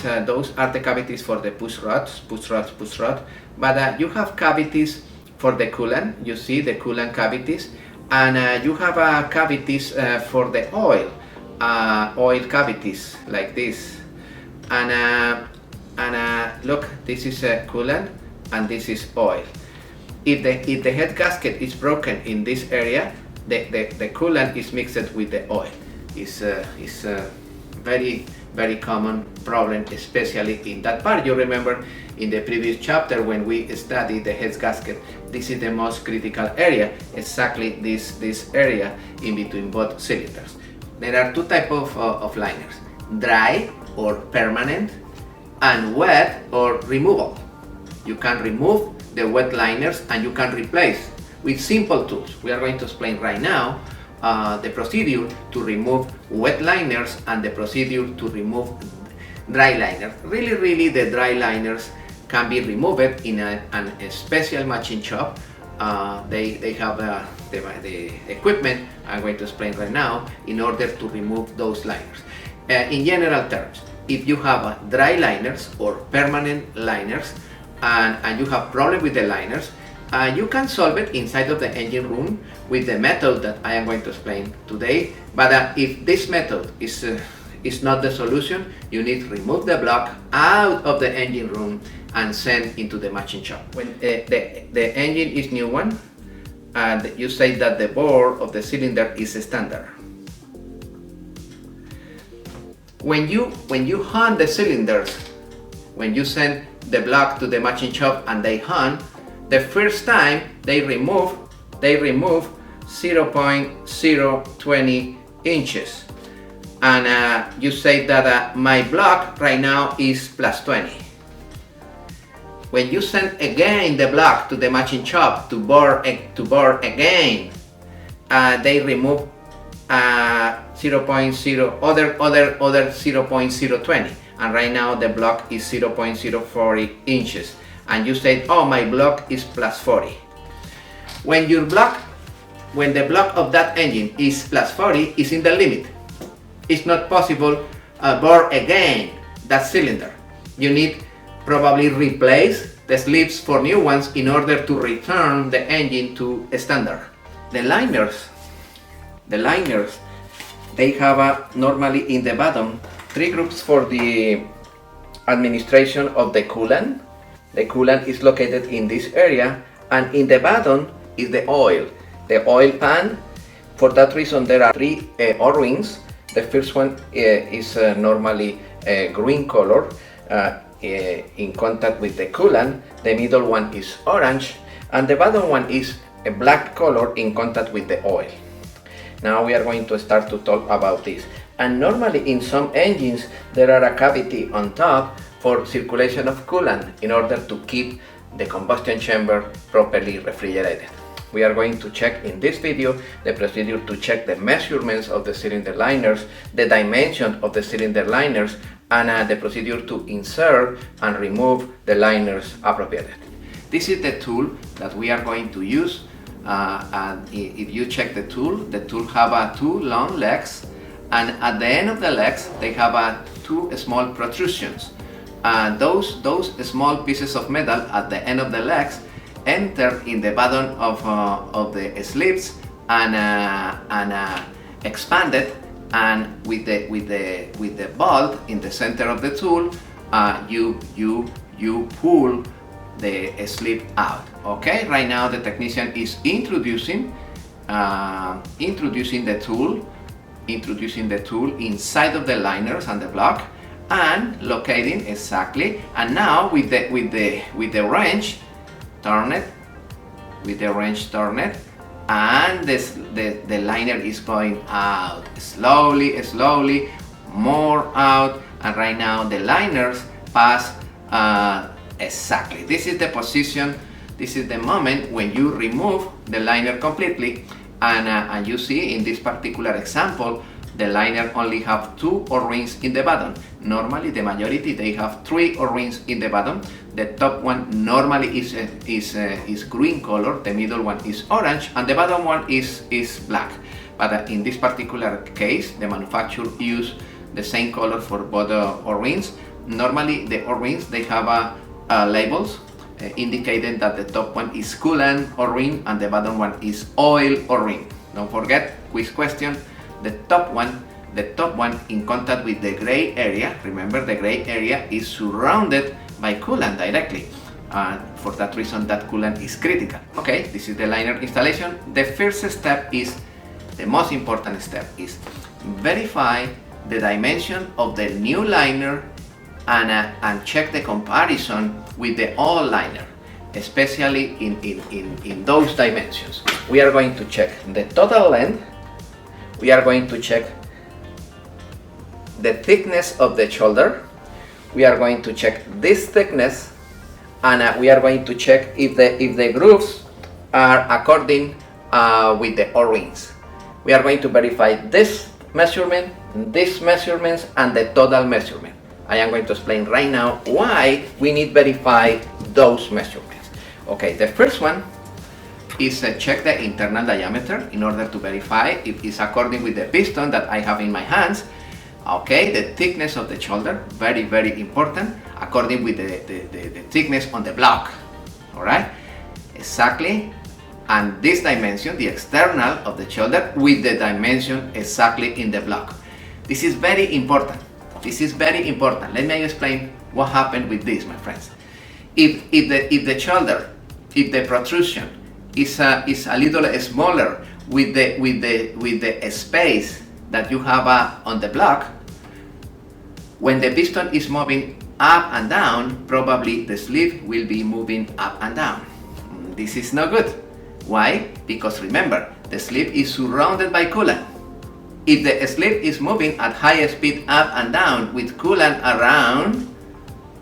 those are the cavities for the push rods, but you have cavities for the coolant. You see the coolant cavities, and you have cavities for the oil cavities like this, and look, this is coolant and this is oil. If the head gasket is broken in this area, the coolant is mixed with the oil. It's a very common problem, especially in that part. You remember in the previous chapter when we studied the head gasket, this is the most critical area, exactly this area in between both cylinders. There are two types of liners: dry or permanent, and wet or removable. You can remove the wet liners and you can replace with simple tools. We are going to explain right now the procedure to remove wet liners and the procedure to remove dry liners. Really the dry liners can be removed in a special machine shop. They have the equipment I'm going to explain right now in order to remove those liners. In general terms, if you have dry liners or permanent liners and you have problem with the liners, you can solve it inside of the engine room with the method that I am going to explain today. But if this method is not the solution, you need to remove the block out of the engine room and send into the machine shop. When the engine is new one, and you say that the bore of the cylinder is standard. When you hunt the cylinders, when you send the block to the machine shop and they hunt, the first time they remove 0.020 inches, and you say that my block right now is plus 20. When you send again the block to the machine shop to bore again, they remove 0.020, and right now the block is 0.040 inches. And you say, oh, my block is plus 40. When the block of that engine is plus 40, is in the limit. It's not possible bore again that cylinder. You need probably replace the sleeves for new ones in order to return the engine to standard. The liners, they have normally in the bottom 3 groups for the administration of the coolant. The coolant is located in this area, and in the bottom is the oil pan. For that reason, there are 3 O-rings. The first one is normally green color in contact with the coolant. The middle one is orange, and the bottom one is a black color in contact with the oil. Now we are going to start to talk about this. And normally in some engines there are a cavity on top for circulation of coolant in order to keep the combustion chamber properly refrigerated. We are going to check in this video the procedure to check the measurements of the cylinder liners, the dimension of the cylinder liners, and the procedure to insert and remove the liners appropriately. This is the tool that we are going to use. And if you check the tool have 2 long legs, and at the end of the legs they have 2 small protrusions. Those small pieces of metal at the end of the legs enter in the bottom of the sleeves and expand it, and with the bolt in the center of the tool, you pull the sleeve out. Okay, right now the technician is introducing the tool inside of the liners and the block, and locating exactly. And now with the wrench, turn it, and the liner is going out slowly, more out, and right now the liners pass exactly. This is the position, this is the moment when you remove the liner completely, and you see in this particular example the liner only have 2 O-rings in the bottom. Normally the majority they have 3 O-rings in the bottom. The top one normally is green color, the middle one is orange, and the bottom one is black. But in this particular case the manufacturer used the same color for both O-rings. Normally the O-rings, they have labels indicating that the top one is coolant O-ring and the bottom one is oil O-ring. Don't forget, quiz question, the top one in contact with the gray area, remember the gray area is surrounded by coolant directly. For that reason, that coolant is critical. Okay, this is the liner installation. The first step is, the most important step is verify the dimension of the new liner and check the comparison with the old liner, especially in those dimensions. We are going to check the total length, we are going to check the thickness of the shoulder, we are going to check this thickness, and we are going to check if the grooves are according with the O-rings. We are going to verify this measurement, these measurements, and the total measurement. I am going to explain right now why we need to verify those measurements. Okay, the first one is check the internal diameter in order to verify if it's according with the piston that I have in my hands. Okay, the thickness of the shoulder, very, very important, according with the thickness on the block. All right, exactly. And this dimension, the external of the shoulder, with the dimension exactly in the block. This is very important. This is very important. Let me explain what happened with this, my friends. If the shoulder, if the protrusion is a little smaller with the space that you have on the block, when the piston is moving up and down, probably the sleeve will be moving up and down. This is not good. Why? Because remember, the sleeve is surrounded by coolant. If the sleeve is moving at high speed up and down with coolant around,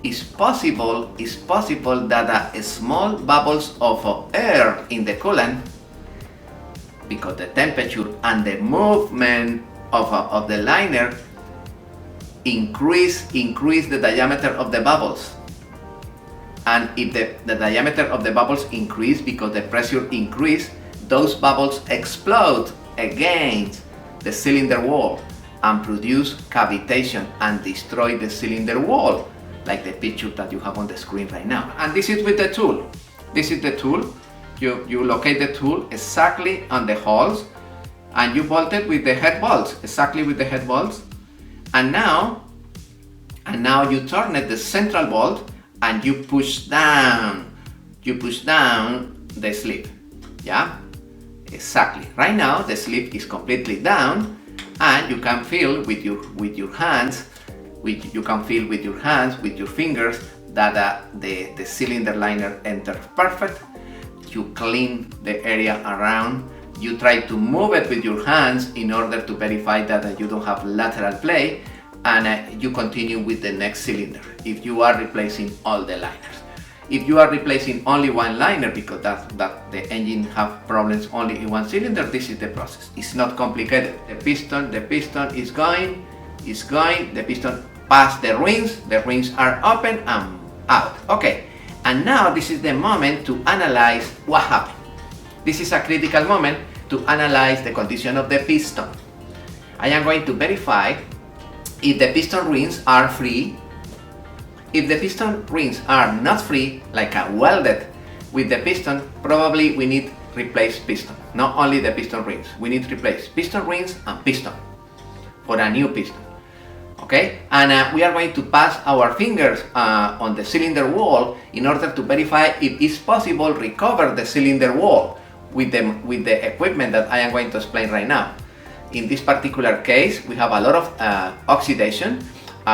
it's possible that small bubbles of air in the coolant, because the temperature and the movement of the liner increase the diameter of the bubbles. And if the diameter of the bubbles increase because the pressure increase, those bubbles explode against the cylinder wall and produce cavitation and destroy the cylinder wall, like the picture that you have on the screen right now. And this is with the tool. This is the tool. You locate the tool exactly on the holes and you bolt it with the head bolts, exactly with the head bolts. And now you turn it the central bolt and you push down the sleeve. Yeah, exactly. Right now the sleeve is completely down, and you can feel with your hands, with your fingers that the cylinder liner enters perfect. You clean the area around. You try to move it with your hands in order to verify that you don't have lateral play, and you continue with the next cylinder if you are replacing all the liners. If you are replacing only one liner because that the engine have problems only in one cylinder, this is the process. It's not complicated. The piston is going, the piston pass the rings are open and out. Okay, and now this is the moment to analyze what happened. This is a critical moment to analyze the condition of the piston. I am going to verify if the piston rings are free. If the piston rings are not free, like a welded with the piston, probably we need replace piston. Not only the piston rings, we need to replace piston rings and piston for a new piston. Okay, and we are going to pass our fingers on the cylinder wall in order to verify if it's possible recover the cylinder wall with the equipment that I am going to explain right now. In this particular case, we have a lot of oxidation.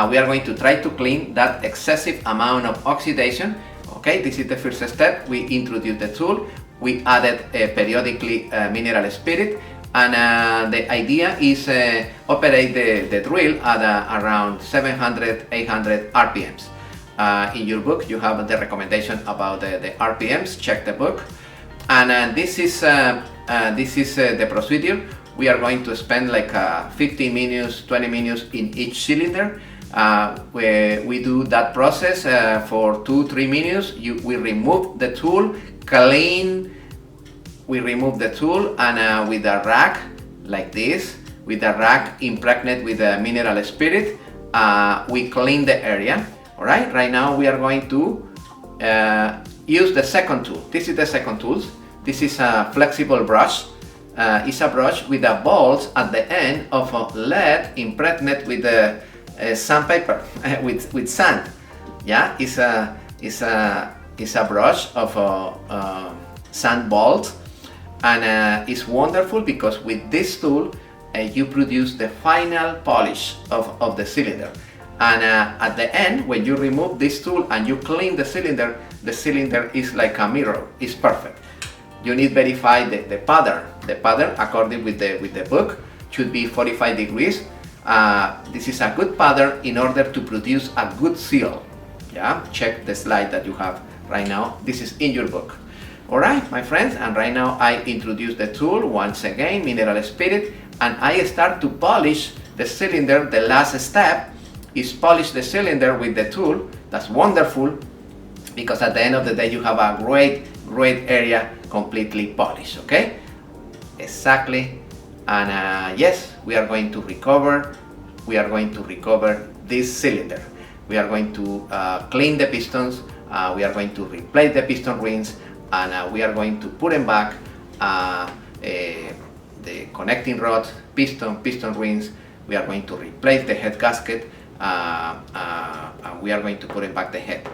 We are going to try to clean that excessive amount of oxidation. Okay, this is the first step. We introduced the tool. We added periodically mineral spirit, and the idea is operate the drill at around 700, 800 RPMs. In your book, you have the recommendation about the RPMs. Check the book. And this is the procedure. We are going to spend like 15 minutes, 20 minutes in each cylinder. Where we do that process for 2-3 minutes. We remove the tool, we remove the tool, and with a rag like this, with a rag impregnated with a mineral spirit, we clean the area. All right, right now we are going to use the second tool. This is the second tool. This is a flexible brush. It's a brush with the balls at the end of a lead impregnated with sandpaper, with sand. Yeah, it's a brush of sand balls, and it's wonderful because with this tool you produce the final polish of the cylinder. And at the end, when you remove this tool and you clean the cylinder is like a mirror. It's perfect. You need verify the pattern. The pattern, according with the book, should be 45 degrees. This is a good pattern in order to produce a good seal. Yeah, check the slide that you have right now. This is in your book. Alright, my friends, and right now I introduce the tool once again, mineral spirit, and I start to polish the cylinder. The last step is polish the cylinder with the tool. That's wonderful, because at the end of the day you have a great area completely polished. Okay, exactly. And yes, we are going to recover this cylinder. We are going to clean the pistons, we are going to replace the piston rings, and we are going to put them back, the connecting rods, piston rings. We are going to replace the head gasket, and we are going to put it back the head.